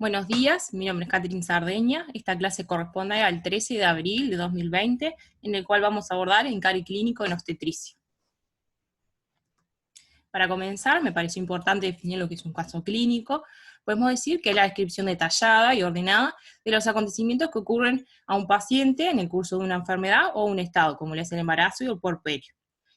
Buenos días, mi nombre es Catherine Sardeña. Esta clase corresponde al 13 de abril de 2020, en el cual vamos a abordar el encare clínico en obstetricia. Para comenzar, me pareció importante definir lo que es un caso clínico. Podemos decir que es la descripción detallada y ordenada de los acontecimientos que ocurren a un paciente en el curso de una enfermedad o un estado, como es el embarazo y el puerperio.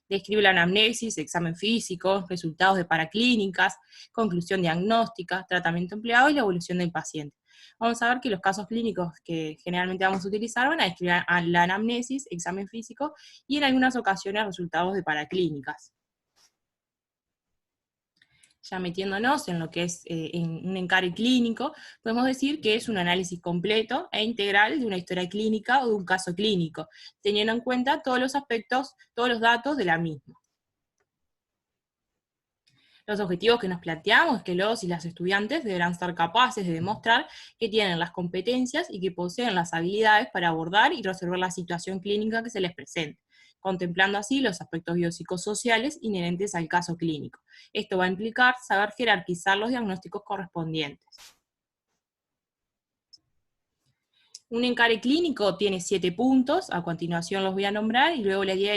Describe la anamnesis, examen físico, resultados de paraclínicas, conclusión diagnóstica, tratamiento empleado y la evolución del paciente. Vamos a ver que los casos clínicos que generalmente vamos a utilizar van a describir la anamnesis, examen físico y en algunas ocasiones resultados de paraclínicas. Ya metiéndonos en lo que es en un encare clínico, podemos decir que es un análisis completo e integral de una historia clínica o de un caso clínico, teniendo en cuenta todos los aspectos, todos los datos de la misma. Los objetivos que nos planteamos es que los y las estudiantes deberán ser capaces de demostrar que tienen las competencias y que poseen las habilidades para abordar y resolver la situación clínica que se les presente, contemplando así los aspectos biopsicosociales inherentes al caso clínico. Esto va a implicar saber jerarquizar los diagnósticos correspondientes. Un encare clínico tiene 7 puntos, a continuación los voy a nombrar, y luego la idea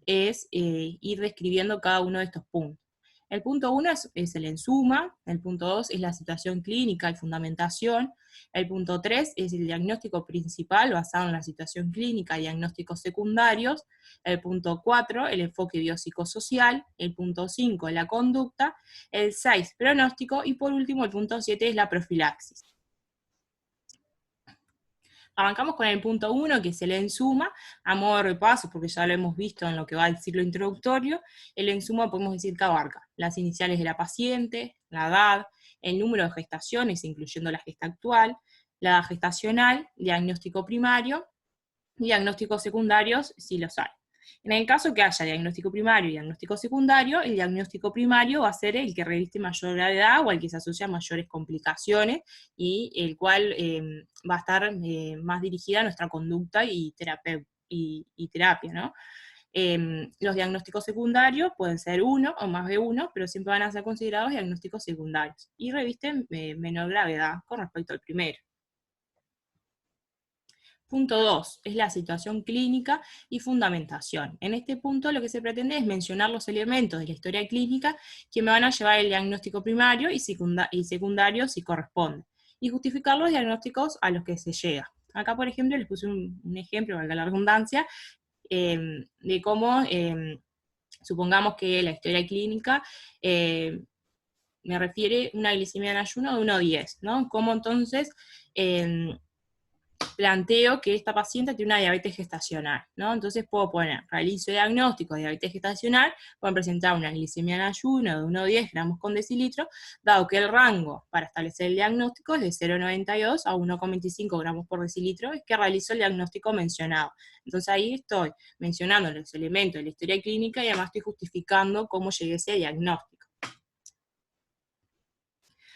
es ir describiendo cada uno de estos puntos. El punto 1 es el ensuma, el punto 2 es la situación clínica y fundamentación, el punto 3 es el diagnóstico principal basado en la situación clínica y diagnósticos secundarios, el punto 4 el enfoque biopsicosocial, el punto 5 la conducta, el 6 pronóstico, y por último el punto 7 es la profilaxis. Arrancamos con el punto 1, que es el ensuma, a modo de repaso, porque ya lo hemos visto en lo que va al ciclo introductorio. El ensuma podemos decir que abarca las iniciales de la paciente, la edad, el número de gestaciones, incluyendo la gesta actual, la edad gestacional, diagnóstico primario, diagnósticos secundarios, si los hay. En el caso que haya diagnóstico primario y diagnóstico secundario, el diagnóstico primario va a ser el que reviste mayor gravedad o al que se asocia a mayores complicaciones y el cual va a estar más dirigida a nuestra conducta y terapia, ¿no? Los diagnósticos secundarios pueden ser uno o más de uno, pero siempre van a ser considerados diagnósticos secundarios y revisten menor gravedad con respecto al primero. Punto 2 es la situación clínica y fundamentación. En este punto lo que se pretende es mencionar los elementos de la historia clínica que me van a llevar el diagnóstico primario y secundario si corresponde, y justificar los diagnósticos a los que se llega. Acá, por ejemplo, les puse un ejemplo, valga la redundancia, de cómo, supongamos que la historia clínica me refiere una glicemia en ayuno de 1,10, ¿no? Cómo entonces planteo que esta paciente tiene una diabetes gestacional, ¿no? Entonces puedo poner, realizo diagnóstico de diabetes gestacional, pueden presentar una glicemia en ayuno de 1,10 gramos con decilitro, dado que el rango para establecer el diagnóstico es de 0,92 a 1,25 gramos por decilitro, es que realizo el diagnóstico mencionado. Entonces ahí estoy mencionando los elementos de la historia clínica y además estoy justificando cómo llegué a ese diagnóstico.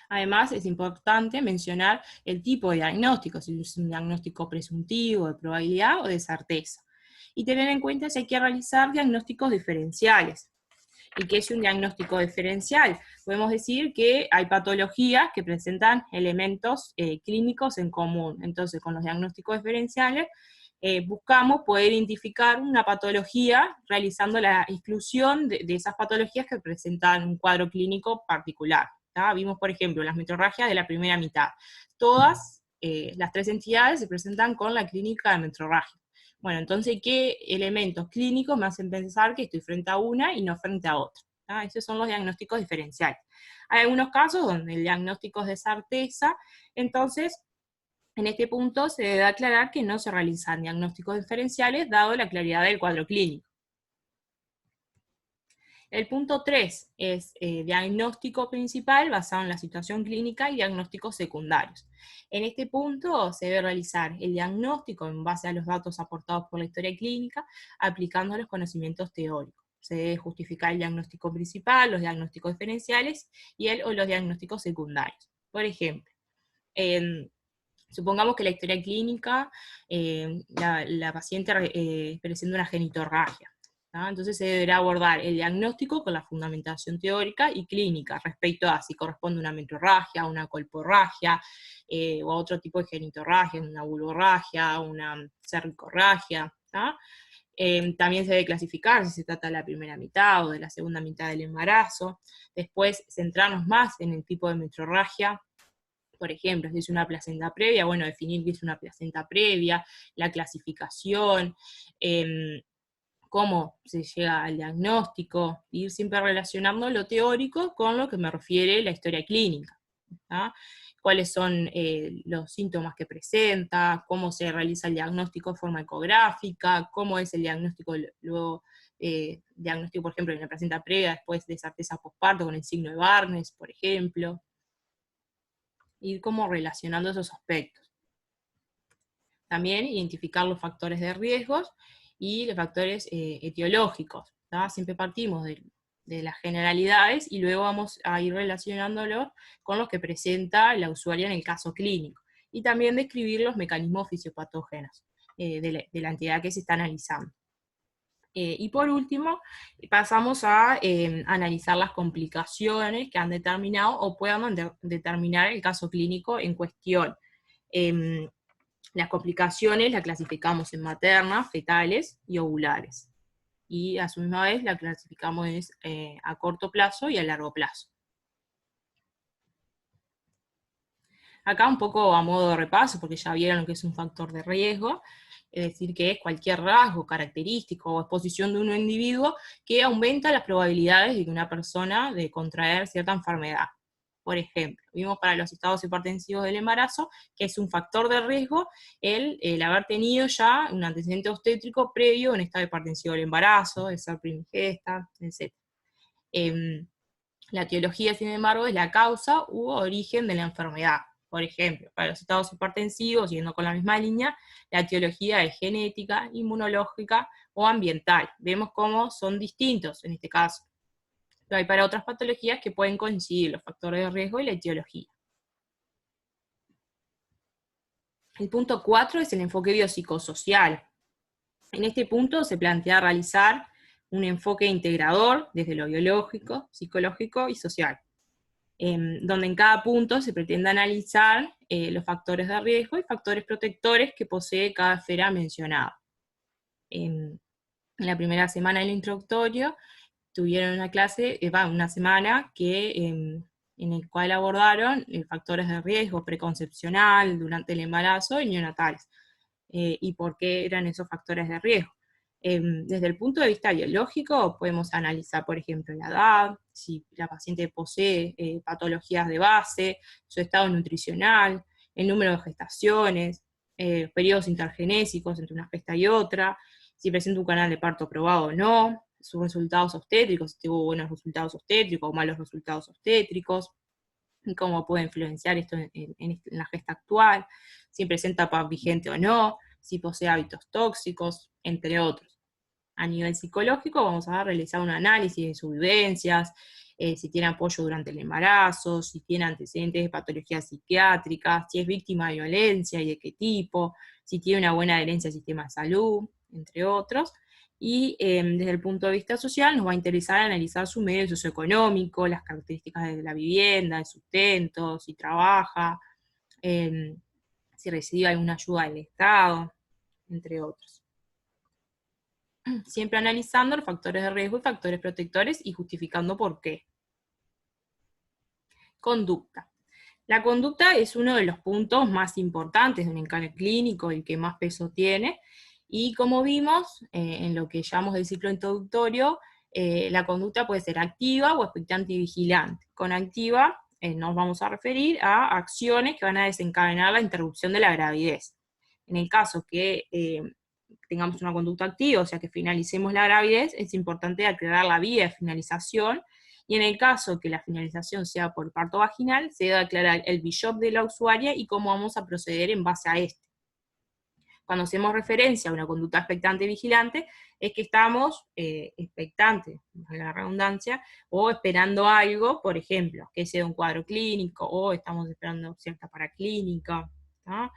Además, es importante mencionar el tipo de diagnóstico, si es un diagnóstico presuntivo, de probabilidad o de certeza. Y tener en cuenta si hay que realizar diagnósticos diferenciales. ¿Y qué es un diagnóstico diferencial? Podemos decir que hay patologías que presentan elementos clínicos en común. Entonces, con los diagnósticos diferenciales, buscamos poder identificar una patología realizando la exclusión de esas patologías que presentan un cuadro clínico particular. Vimos, por ejemplo, las metrorragias de la primera mitad. Todas las 3 entidades se presentan con la clínica de metrorragia. Bueno, entonces, ¿qué elementos clínicos me hacen pensar que estoy frente a una y no frente a otra? Esos son los diagnósticos diferenciales. Hay algunos casos donde el diagnóstico es de certeza, entonces, en este punto se debe aclarar que no se realizan diagnósticos diferenciales dado la claridad del cuadro clínico. El punto 3 es diagnóstico principal basado en la situación clínica y diagnósticos secundarios. En este punto se debe realizar el diagnóstico en base a los datos aportados por la historia clínica, aplicando los conocimientos teóricos. Se debe justificar el diagnóstico principal, los diagnósticos diferenciales y los diagnósticos secundarios. Por ejemplo, supongamos que la historia clínica, la paciente presenta una genitorragia. ¿tá? Entonces se deberá abordar el diagnóstico con la fundamentación teórica y clínica respecto a si corresponde a una metrorragia, una colporragia, o a otro tipo de genitorragia, una vulvorragia, una cervicorragia, ¿tá? También se debe clasificar si se trata de la primera mitad o de la segunda mitad del embarazo. Después centrarnos más en el tipo de metrorragia. Por ejemplo, si es una placenta previa, bueno, definir qué es una placenta previa, la clasificación, cómo se llega al diagnóstico, ir siempre relacionando lo teórico con lo que me refiere la historia clínica, ¿tá? Cuáles son los síntomas que presenta, cómo se realiza el diagnóstico de forma ecográfica, cómo es el diagnóstico luego, diagnóstico, por ejemplo, de una placenta previa después de certeza posparto con el signo de Barnes, por ejemplo, ir como relacionando esos aspectos. También identificar los factores de riesgos y los factores etiológicos, ¿tá? Siempre partimos de las generalidades y luego vamos a ir relacionándolos con los que presenta la usuaria en el caso clínico. Y también describir los mecanismos fisiopatógenos de la entidad que se está analizando. Y por último, pasamos a analizar las complicaciones que han determinado o puedan determinar el caso clínico en cuestión. Las complicaciones las clasificamos en maternas, fetales y ovulares. Y a su misma vez la clasificamos a corto plazo y a largo plazo. Acá un poco a modo de repaso, porque ya vieron lo que es un factor de riesgo, es decir, que es cualquier rasgo, característico o exposición de un individuo que aumenta las probabilidades de que una persona de contraer cierta enfermedad. Por ejemplo, vimos para los estados hipertensivos del embarazo que es un factor de riesgo el haber tenido ya un antecedente obstétrico previo a un estado hipertensivo del embarazo, de ser primigesta, etc. La etiología, sin embargo, es la causa u origen de la enfermedad. Por ejemplo, para los estados hipertensivos, siguiendo con la misma línea, la etiología es genética, inmunológica o ambiental. Vemos cómo son distintos en este caso. Pero hay para otras patologías que pueden coincidir los factores de riesgo y la etiología. El punto 4 es el enfoque biopsicosocial. En este punto se plantea realizar un enfoque integrador desde lo biológico, psicológico y social, donde en cada punto se pretende analizar los factores de riesgo y factores protectores que posee cada esfera mencionada. En la primera semana del introductorio tuvieron una clase, una semana en el cual abordaron factores de riesgo preconcepcional, durante el embarazo y neonatales, y por qué eran esos factores de riesgo. Desde el punto de vista biológico, podemos analizar, por ejemplo, la edad, si la paciente posee patologías de base, su estado nutricional, el número de gestaciones, periodos intergenésicos entre una gesta y otra, si presenta un canal de parto probado o no, sus resultados obstétricos, si tuvo buenos resultados obstétricos o malos resultados obstétricos, y cómo puede influenciar esto en la gesta actual, si presenta PAP vigente o no, si posee hábitos tóxicos, entre otros. A nivel psicológico vamos a realizar un análisis de sus vivencias, si tiene apoyo durante el embarazo, si tiene antecedentes de patologías psiquiátricas, si es víctima de violencia y de qué tipo, si tiene una buena adherencia al sistema de salud, entre otros. Y desde el punto de vista social nos va a interesar analizar su medio socioeconómico, las características de la vivienda, el sustento, si trabaja, si recibe alguna ayuda del Estado, entre otros. Siempre analizando los factores de riesgo y factores protectores y justificando por qué. Conducta. La conducta es uno de los puntos más importantes de un encargo clínico, el que más peso tiene, y como vimos en lo que llamamos del ciclo introductorio, la conducta puede ser activa o expectante y vigilante. Con activa nos vamos a referir a acciones que van a desencadenar la interrupción de la gravidez. En el caso que tengamos una conducta activa, o sea que finalicemos la gravidez, es importante aclarar la vía de finalización, y en el caso que la finalización sea por parto vaginal, se debe aclarar el BIOP de la usuaria y cómo vamos a proceder en base a este. Cuando hacemos referencia a una conducta expectante y vigilante, es que estamos expectantes, la redundancia, o esperando algo, por ejemplo, que sea un cuadro clínico, o estamos esperando cierta paraclínica, ¿tá?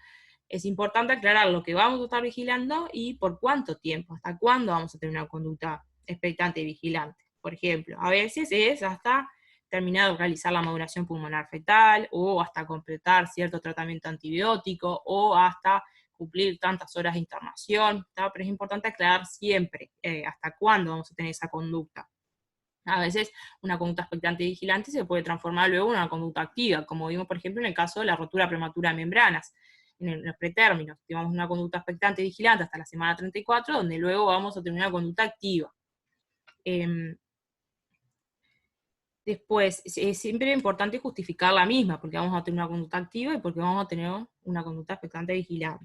Es importante aclarar lo que vamos a estar vigilando y por cuánto tiempo, hasta cuándo vamos a tener una conducta expectante vigilante. Por ejemplo, a veces es hasta terminar de realizar la maduración pulmonar fetal, o hasta completar cierto tratamiento antibiótico, o hasta cumplir tantas horas de internación, ¿tá? Pero es importante aclarar siempre hasta cuándo vamos a tener esa conducta. A veces una conducta expectante y vigilante se puede transformar luego en una conducta activa, como vimos, por ejemplo, en el caso de la rotura prematura de membranas, en los pretérminos. Llevamos una conducta expectante y vigilante hasta la semana 34, donde luego vamos a tener una conducta activa. Después, es siempre importante justificar la misma, porque vamos a tener una conducta activa y porque vamos a tener una conducta expectante y vigilante.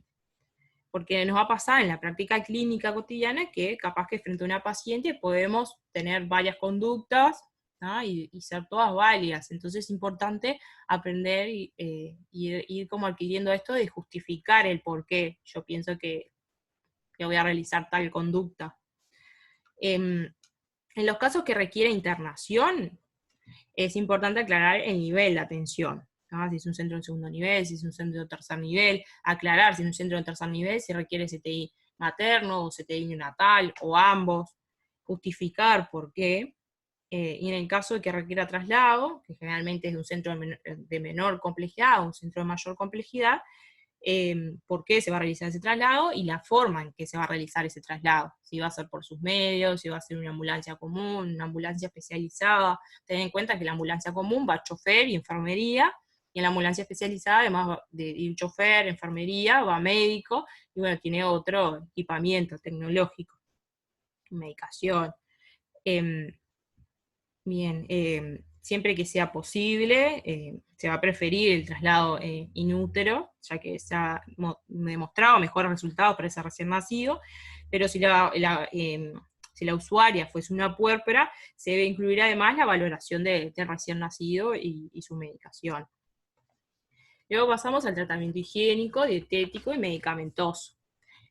Porque nos va a pasar en la práctica clínica cotidiana que capaz que frente a una paciente podemos tener varias conductas, ¿no? y ser todas válidas. Entonces es importante aprender y ir como adquiriendo esto de justificar el por qué yo pienso que voy a realizar tal conducta. En los casos que requiere internación, es importante aclarar el nivel de atención, ¿no? Si es un centro de segundo nivel, si es un centro de tercer nivel, aclarar si es un centro de tercer nivel, si requiere CTI materno o CTI neonatal, o ambos, justificar por qué, y en el caso de que requiera traslado, que generalmente es de un centro de menor complejidad a un centro de mayor complejidad, por qué se va a realizar ese traslado y la forma en que se va a realizar ese traslado. Si va a ser por sus medios, si va a ser una ambulancia común, una ambulancia especializada. Ten en cuenta que la ambulancia común va chofer y enfermería, y en la ambulancia especializada, además de ir chofer, enfermería, va médico, y bueno, tiene otro equipamiento tecnológico, medicación. Bien, siempre que sea posible, se va a preferir el traslado in útero, ya que se ha demostrado mejores resultados para ese recién nacido, pero si si la usuaria fuese una puérpera, se debe incluir además la valoración del recién nacido y su medicación. Luego pasamos al tratamiento higiénico, dietético y medicamentoso.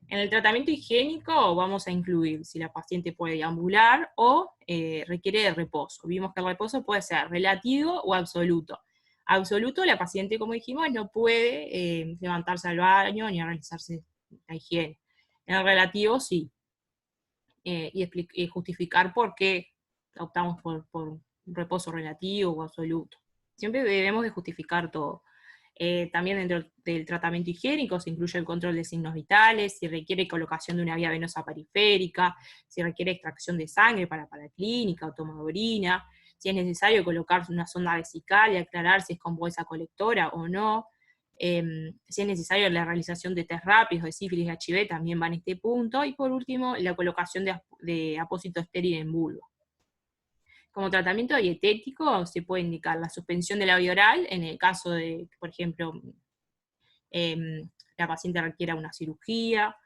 En el tratamiento higiénico vamos a incluir si la paciente puede deambular o requiere de reposo. Vimos que el reposo puede ser relativo o absoluto. Absoluto, la paciente, como dijimos, no puede levantarse al baño ni realizarse la higiene. En el relativo, sí. Y justificar por qué optamos por un reposo relativo o absoluto. Siempre debemos de justificar todo. También dentro del tratamiento higiénico se incluye el control de signos vitales, si requiere colocación de una vía venosa periférica, si requiere extracción de sangre para clínica o toma de orina, si es necesario colocar una sonda vesical y aclarar si es con bolsa colectora o no, si es necesario la realización de test rápidos de sífilis y HIV también va en este punto, y por último la colocación de apósito estéril en vulva. Como tratamiento dietético se puede indicar la suspensión de la vía oral en el caso de, por ejemplo, la paciente requiera una cirugía.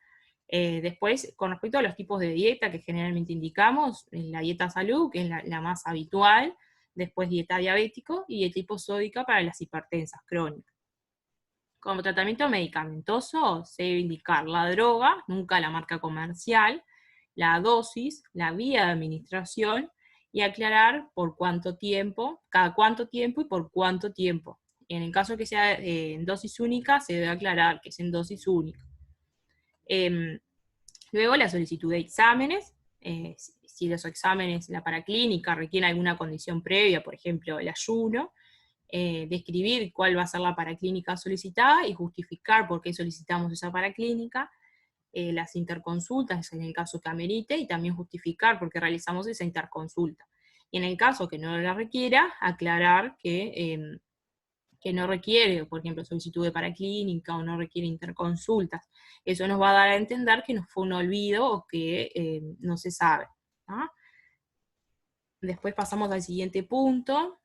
Después, con respecto a los tipos de dieta que generalmente indicamos, la dieta salud, que es la más habitual, después dieta diabético y dieta hiposódica para las hipertensas crónicas. Como tratamiento medicamentoso se debe indicar la droga, nunca la marca comercial, la dosis, la vía de administración, y aclarar por cuánto tiempo, cada cuánto tiempo y por cuánto tiempo. En el caso que sea en dosis única, se debe aclarar que es en dosis única. Luego la solicitud de exámenes, si los exámenes, la paraclínica, requieren alguna condición previa, por ejemplo el ayuno, describir cuál va a ser la paraclínica solicitada y justificar por qué solicitamos esa paraclínica, las interconsultas en el caso que amerite, y también justificar por qué realizamos esa interconsulta. Y en el caso que no la requiera, aclarar que no requiere, por ejemplo, solicitud de paraclínica o no requiere interconsultas. Eso nos va a dar a entender que no fue un olvido o que no se sabe, ¿no? Después pasamos al siguiente punto,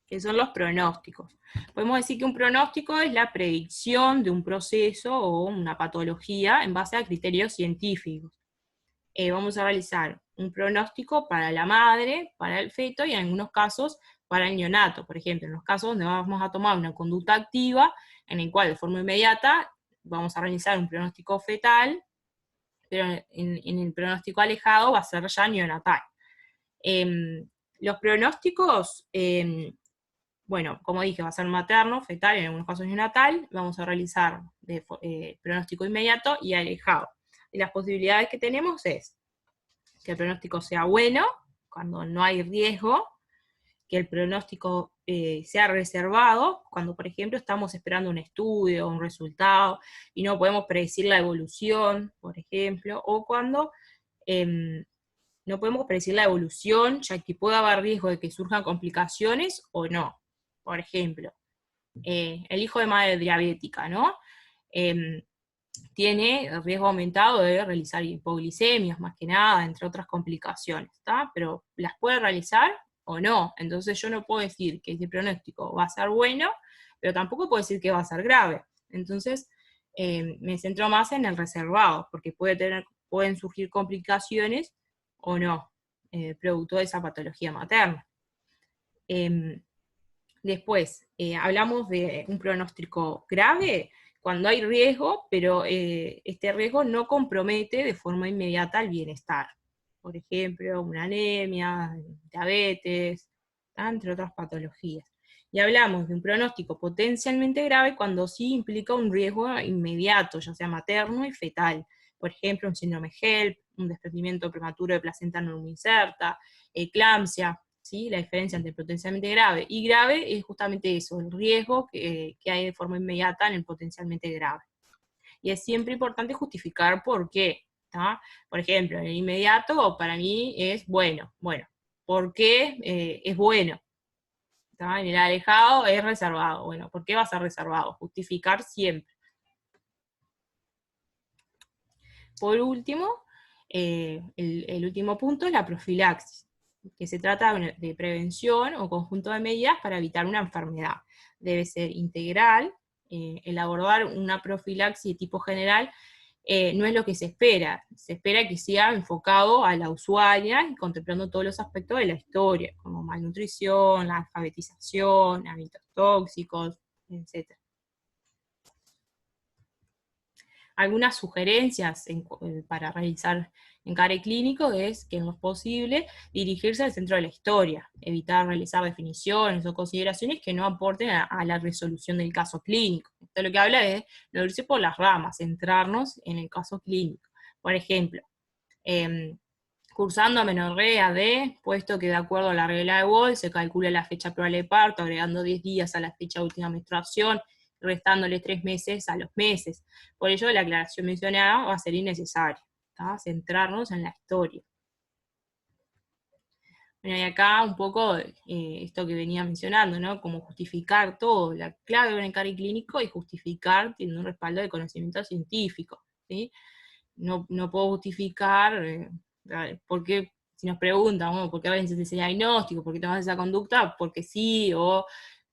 que son los pronósticos. Podemos decir que un pronóstico es la predicción de un proceso o una patología en base a criterios científicos. Vamos a realizar un pronóstico para la madre, para el feto, y en algunos casos para el neonato. Por ejemplo, en los casos donde vamos a tomar una conducta activa, en el cual de forma inmediata vamos a realizar un pronóstico fetal, pero en el pronóstico alejado va a ser ya neonatal. Los pronósticos, bueno, como dije, va a ser materno, fetal, en algunos casos neonatal. Vamos a realizar pronóstico inmediato y alejado. Y las posibilidades que tenemos es que el pronóstico sea bueno, cuando no hay riesgo, que el pronóstico sea reservado, cuando por ejemplo estamos esperando un estudio, un resultado, y no podemos predecir la evolución, por ejemplo, o cuando no podemos predecir la evolución, ya que puede haber riesgo de que surjan complicaciones o no. Por ejemplo, el hijo de madre diabética, ¿no? Tiene riesgo aumentado de realizar hipoglicemias, más que nada, entre otras complicaciones, ¿está? Pero las puede realizar o no. Entonces yo no puedo decir que ese pronóstico va a ser bueno, pero tampoco puedo decir que va a ser grave. Entonces me centro más en el reservado, porque pueden surgir complicaciones o no, producto de esa patología materna. Después, hablamos de un pronóstico grave cuando hay riesgo, pero este riesgo no compromete de forma inmediata el bienestar. Por ejemplo, una anemia, diabetes, entre otras patologías. Y hablamos de un pronóstico potencialmente grave cuando sí implica un riesgo inmediato, ya sea materno y fetal. Por ejemplo, un síndrome HELP, un desprendimiento prematuro de placenta no inserta, eclampsia. ¿Sí? La diferencia entre potencialmente grave y grave es justamente eso, el riesgo que hay de forma inmediata en el potencialmente grave. Y es siempre importante justificar por qué. ¿Tá? Por ejemplo, en el inmediato para mí es bueno. Bueno, ¿por qué es bueno? ¿Tá? En el alejado es reservado. Bueno, ¿por qué va a ser reservado? Justificar siempre. Por último, el último punto es la profilaxis, que se trata de prevención o conjunto de medidas para evitar una enfermedad. Debe ser integral, el abordar una profilaxis de tipo general no es lo que se espera que sea enfocado a la usuaria y contemplando todos los aspectos de la historia, como malnutrición, la alfabetización, hábitos tóxicos, etc. Algunas sugerencias para realizar encare clínico es que en lo posible dirigirse al centro de la historia, evitar realizar definiciones o consideraciones que no aporten a la resolución del caso clínico. Esto lo que habla es no irse por las ramas, centrarnos en el caso clínico. Por ejemplo, cursando amenorrea D, puesto que de acuerdo a la regla de Wohl se calcula la fecha probable de parto, agregando 10 días a la fecha de última menstruación, restándole 3 meses a los meses. Por ello, la aclaración mencionada va a ser innecesaria, ¿tá? Centrarnos en la historia. Bueno, y acá un poco esto que venía mencionando, ¿no? Como justificar todo, la clave de un encare clínico es justificar teniendo un respaldo de conocimiento científico, ¿sí? No puedo justificar, porque si nos preguntan, bueno, ¿por qué realizaste ese diagnóstico? ¿Por qué tomas esa conducta? Porque sí, o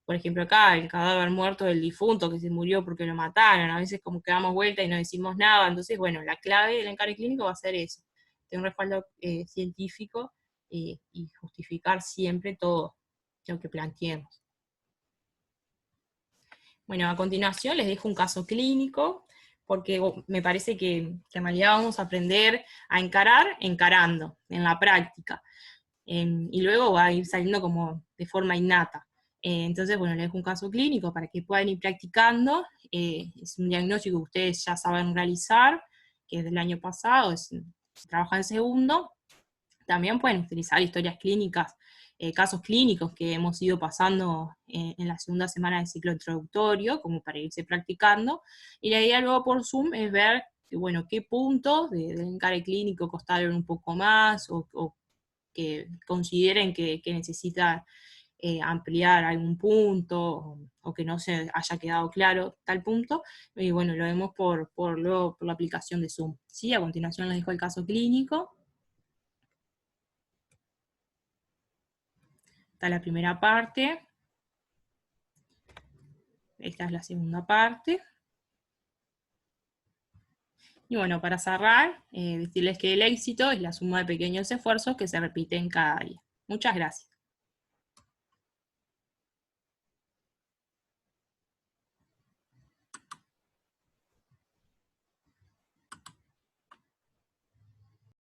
por ejemplo acá, el cadáver muerto del difunto que se murió porque lo mataron, a veces como que damos vuelta y no decimos nada, entonces bueno, la clave del encare clínico va a ser eso, tener un respaldo científico y justificar siempre todo lo que planteemos. Bueno, a continuación les dejo un caso clínico, porque me parece que en realidad vamos a aprender a encarar encarando, en la práctica, y luego va a ir saliendo como de forma innata. Entonces, bueno, les dejo un caso clínico para que puedan ir practicando. Es un diagnóstico que ustedes ya saben realizar, que es del año pasado, se trabaja en segundo. También pueden utilizar historias clínicas, casos clínicos que hemos ido pasando en la segunda semana del ciclo introductorio, como para irse practicando, y la idea luego por Zoom es ver, bueno, qué puntos del encare clínico costaron un poco más, o que consideren que necesitan ampliar algún punto, o que no se haya quedado claro tal punto, y bueno, lo vemos por la aplicación de Zoom. ¿Sí? A continuación les dejo el caso clínico. Está la primera parte, esta es la segunda parte. Y bueno, para cerrar, decirles que el éxito es la suma de pequeños esfuerzos que se repiten cada día. Muchas gracias.